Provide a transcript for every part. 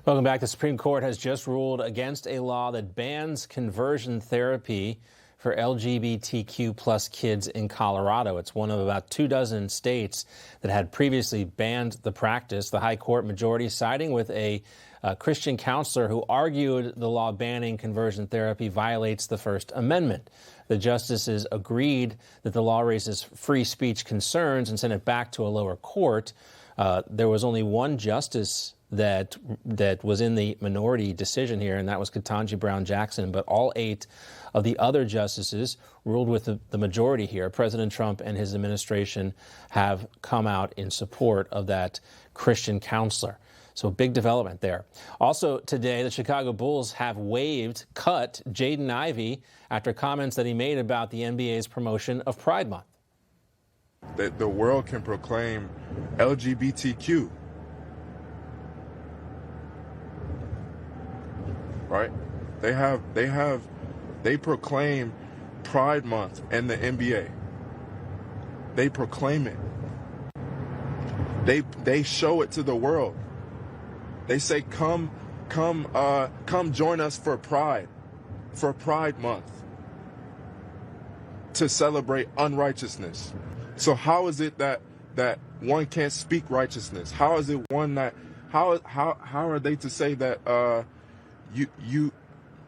Welcome back. The Supreme Court has just ruled against a law that bans conversion therapy for LGBTQ plus kids in Colorado. It's one of about 24 states that had previously banned the practice. The High Court majority siding with a Christian counselor who argued the law banning conversion therapy violates the First Amendment. The justices agreed that the law raises free speech concerns and sent it back to a lower court. There was only one justice that was in the minority decision here, and that was Ketanji Brown Jackson. But all 8 of the other justices ruled with the majority here. President Trump and his administration have come out in support of that Christian counselor. So a big development there. Also today, the Chicago Bulls have cut Jaden Ivey after comments that he made about the NBA's promotion of Pride Month. That the world can proclaim LGBTQ. Right? They proclaim Pride Month and the NBA. They proclaim it. They show it to the world. They say, come join us for Pride Month, to celebrate unrighteousness. So how is it that one can't speak righteousness? How is it one that how are they to say that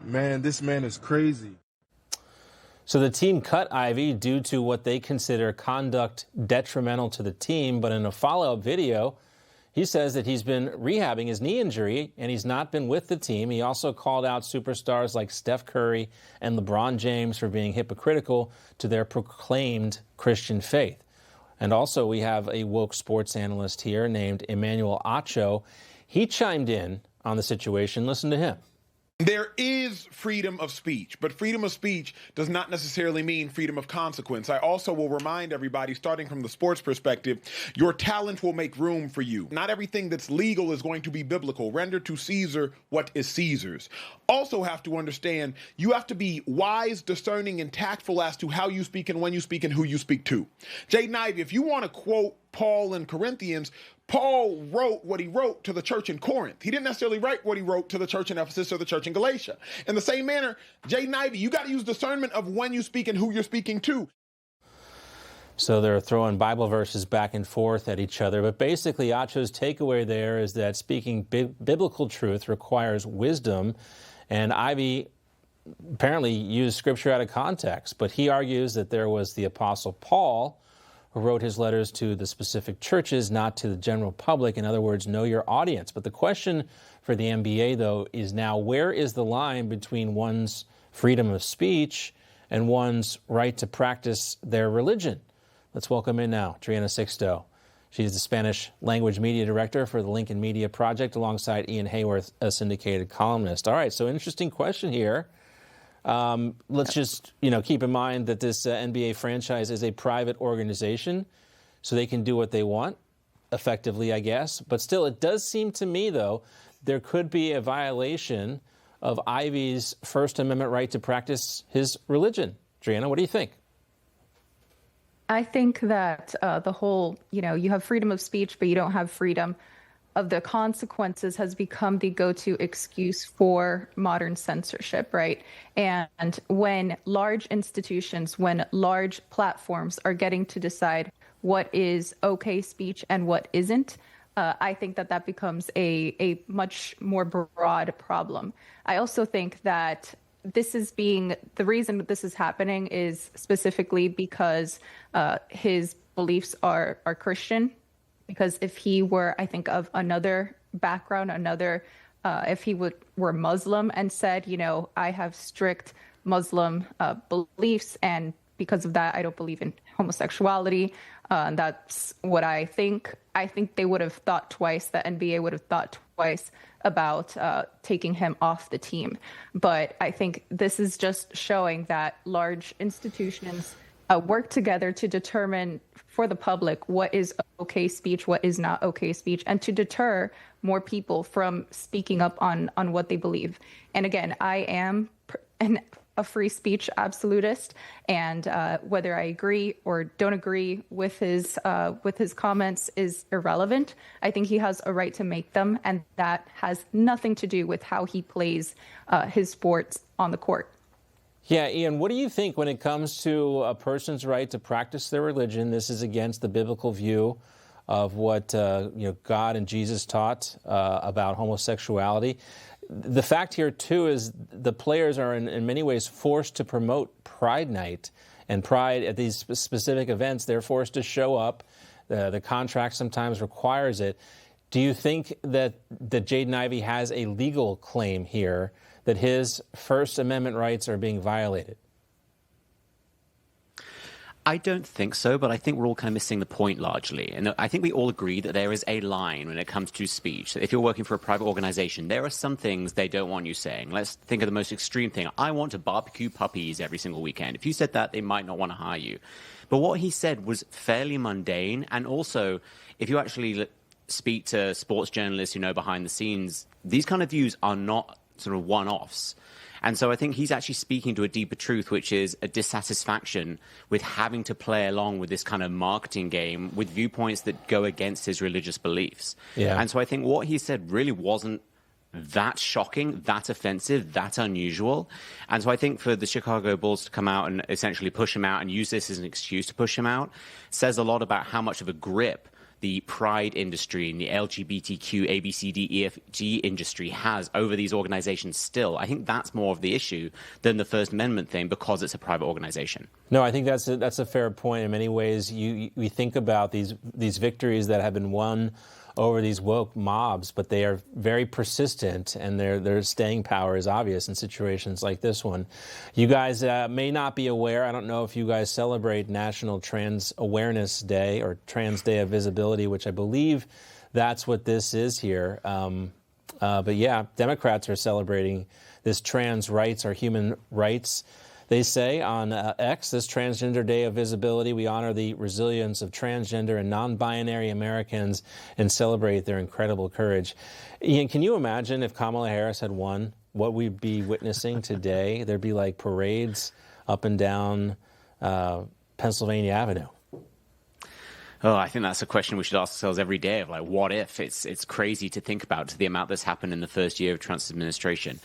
this man is crazy? So the team cut Ivey due to what they consider conduct detrimental to the team, but in a follow-up video, he says that he's been rehabbing his knee injury and he's not been with the team. He also called out superstars like Steph Curry and LeBron James for being hypocritical to their proclaimed Christian faith. And also we have a woke sports analyst here named Emmanuel Acho. He chimed in on the situation. Listen to him. There is freedom of speech, but freedom of speech does not necessarily mean freedom of consequence. I also will remind everybody, starting from the sports perspective, your talent will make room for you. Not everything that's legal is going to be biblical. Render to Caesar what is Caesar's. Also have to understand, you have to be wise, discerning, and tactful as to how you speak and when you speak and who you speak to. Jaden Ivey, if you want to quote Paul in Corinthians, Paul wrote what he wrote to the church in Corinth. He didn't necessarily write what he wrote to the church in Ephesus or the church in Galatia. In the same manner, Jaden Ivey, you got to use discernment of when you speak and who you're speaking to. So they're throwing Bible verses back and forth at each other. But basically, Acho's takeaway there is that speaking biblical truth requires wisdom. And Ivey apparently used scripture out of context. But he argues that there was the Apostle Paul who wrote his letters to the specific churches, not to the general public. In other words, know your audience. But the question for the NBA, though, is now, where is the line between one's freedom of speech and one's right to practice their religion? Let's welcome in now Driena Sixto. She's the Spanish language media director for the Lincoln Media Project, alongside Ian Haworth, a syndicated columnist. All right, so interesting question here. Let's just, keep in mind that this NBA franchise is a private organization, so they can do what they want, effectively, I guess. But still, it does seem to me, though, there could be a violation of Ivey's First Amendment right to practice his religion. Driena, what do you think? I think that the whole, you have freedom of speech, but you don't have freedom of the consequences has become the go-to excuse for modern censorship, right? And when large institutions, when large platforms are getting to decide what is okay speech and what isn't, I think that becomes a much more broad problem. I also think that the reason that this is happening is specifically because his beliefs are Christian. Because if he were, I think, of another background, if he were Muslim and said, I have strict Muslim beliefs, and because of that, I don't believe in homosexuality, that's what I think. I think they would have thought twice, the NBA would have thought twice about taking him off the team. But I think this is just showing that large institutions work together to determine for the public what is okay speech, what is not okay speech, and to deter more people from speaking up on what they believe. And again, I am a free speech absolutist, and whether I agree or don't agree with his comments is irrelevant. I think he has a right to make them, and that has nothing to do with how he plays his sports on the court. Yeah, Ian, what do you think when it comes to a person's right to practice their religion? This is against the biblical view of what God and Jesus taught about homosexuality. The fact here, too, is the players are in many ways forced to promote Pride Night. And Pride at these specific events, they're forced to show up. The contract sometimes requires it. Do you think that Jaden Ivey has a legal claim here that his First Amendment rights are being violated? I don't think so, but I think we're all kind of missing the point largely. And I think we all agree that there is a line when it comes to speech. If you're working for a private organization, there are some things they don't want you saying. Let's think of the most extreme thing. I want to barbecue puppies every single weekend. If you said that, they might not want to hire you. But what he said was fairly mundane. And also, if you actually speak to sports journalists who know behind the scenes, these kind of views are not sort of one-offs. And so I think he's actually speaking to a deeper truth, which is a dissatisfaction with having to play along with this kind of marketing game with viewpoints that go against his religious beliefs. Yeah. And so I think what he said really wasn't that shocking, that offensive, that unusual. And so I think for the Chicago Bulls to come out and essentially push him out and use this as an excuse to push him out says a lot about how much of a grip the pride industry and the LGBTQ, ABCD, EFG industry has over these organizations still. I think that's more of the issue than the First Amendment thing because it's a private organization. No, I think that's a fair point. In many ways, we think about these victories that have been won over these woke mobs, but they are very persistent, and their staying power is obvious in situations like this one. You guys may not be aware, I don't know if you guys celebrate National Trans Awareness Day or Trans Day of Visibility, which I believe that's what this is here. But yeah, Democrats are celebrating this trans rights or human rights. They say on X, this Transgender Day of Visibility, we honor the resilience of transgender and non-binary Americans and celebrate their incredible courage. Ian, can you imagine if Kamala Harris had won, what we'd be witnessing today? There'd be like parades up and down Pennsylvania Avenue. Oh, I think that's a question we should ask ourselves every day of like, what if? It's crazy to think about the amount that's happened in the first year of Trump's administration.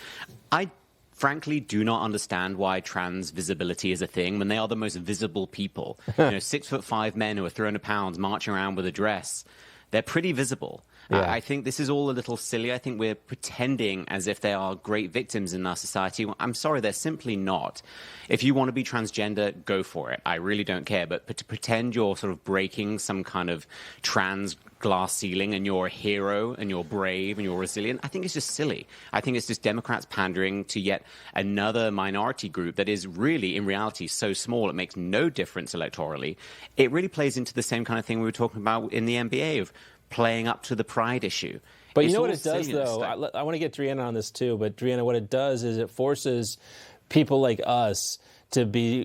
I frankly do not understand why trans visibility is a thing when they are the most visible people. 6'5" men who are 300 pounds marching around with a dress. They're pretty visible. Yeah. I think this is all a little silly. I think we're pretending as if they are great victims in our society. I'm sorry, they're simply not. If you want to be transgender, go for it. I really don't care. But to pretend you're sort of breaking some kind of trans glass ceiling and you're a hero and you're brave and you're resilient, I think it's just silly. I think it's just Democrats pandering to yet another minority group that is really, in reality, so small it makes no difference electorally. It really plays into the same kind of thing we were talking about in the NBA of playing up to the pride issue. But you know what it does, though? I want to get Driena on this, too. But, Driena, what it does is it forces people like us to be,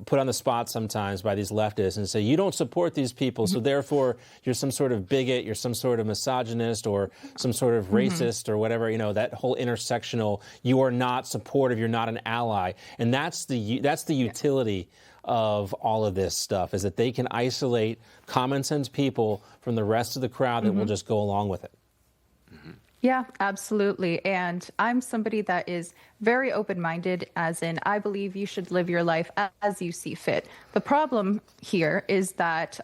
put on the spot sometimes by these leftists and say, you don't support these people, so therefore you're some sort of bigot, you're some sort of misogynist or some sort of racist or whatever, that whole intersectional, you are not supportive, you're not an ally. And that's the utility of all of this stuff, is that they can isolate common sense people from the rest of the crowd that will just go along with it. Yeah, absolutely. And I'm somebody that is very open-minded, as in I believe you should live your life as you see fit. The problem here is that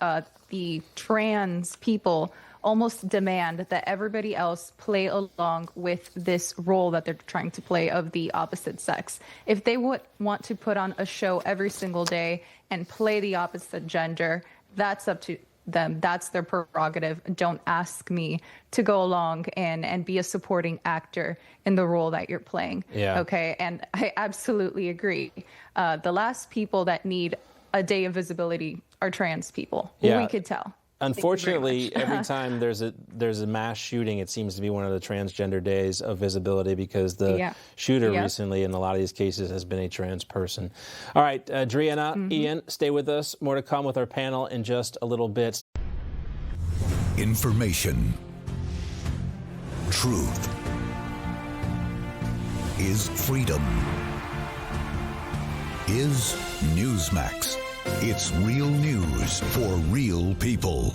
the trans people almost demand that everybody else play along with this role that they're trying to play of the opposite sex. If they would want to put on a show every single day and play the opposite gender, that's up to them. That's their prerogative. Don't ask me to go along and be a supporting actor in the role that you're playing. Yeah. Okay. And I absolutely agree. The last people that need a day of visibility are trans people. Yeah. We could tell. Unfortunately, every time there's a mass shooting, it seems to be one of the transgender days of visibility because the shooter recently, in a lot of these cases, has been a trans person. All right, Driena, Ian, stay with us. More to come with our panel in just a little bit. Information. Truth is freedom. is Newsmax. It's real news for real people.